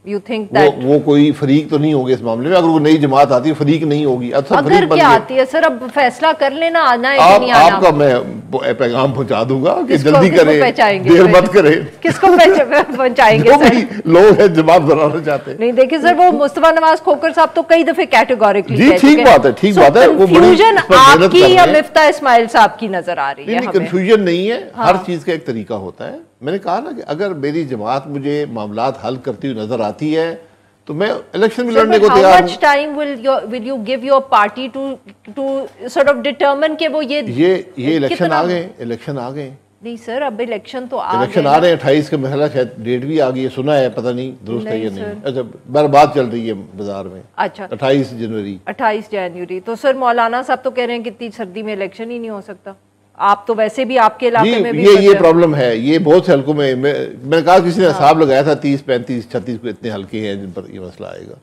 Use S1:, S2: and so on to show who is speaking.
S1: You think that
S2: وہ کوئی فریق تو نہیں ہوگی اس معاملے میں. اگر کوئی نئی جماعت آتی ہے فریق نہیں ہوگی.
S1: اگر کیا آتی ہے سر, اب فیصلہ کر لینا آنا ہے کہ نہیں آنا.
S2: آپ کا میں پیغام پہنچا دوں گا کہ جلدی کریں, دیر مت کریں.
S1: کس کو پہنچائیں گے سر؟
S2: لوگ ہیں جماعت بنانا چاہتے ہیں.
S1: نہیں دیکھیں سر, وہ مصطفیٰ نواز کھوکر صاحب تو کئی دفعے کیٹیگوریکلی
S2: جی ٹھیک بات ہے, ٹھیک بات ہے. وہ
S1: کنفیوژن آپ کی یا مفتاح اسماعیل صاحب کی نظر آ رہی ہے ہمیں؟
S2: کنفیوژن نہیں ہے, ہر چیز کا ایک طریقہ ہوتا ہے. میں نے کہا نا کہ اگر میری جماعت مجھے معاملات حل کرتی ہوئی نظر آتی ہے تو میں الیکشن میں لڑنے کو تیار ہوں.
S1: How much time will you give your party to sort of determine کہ وہ
S2: یہ الیکشن آ گئے, الیکشن آ گئے.
S1: نہیں سر, اب الیکشن تو آ
S2: الیکشن آ رہے ہیں 28 کا مسئلہ, شاید ڈیٹ بھی آ گئی ہے, سنا ہے, پتہ نہیں درست ہے یا نہیں. اچھا بات چل رہی ہے بازار میں. اچھا 28
S1: جنوری. تو سر مولانا صاحب تو کہہ رہے ہیں کہ اتنی سردی میں الیکشن ہی نہیں ہو سکتا. آپ تو ویسے بھی آپ کے علاقے میں بھی
S2: یہ پرابلم ہے. یہ بہت سے حلقوں میں نے کہا کسی نے حساب لگایا تھا 30 35 36 کو اتنے حلقے ہیں جن پر یہ مسئلہ آئے گا.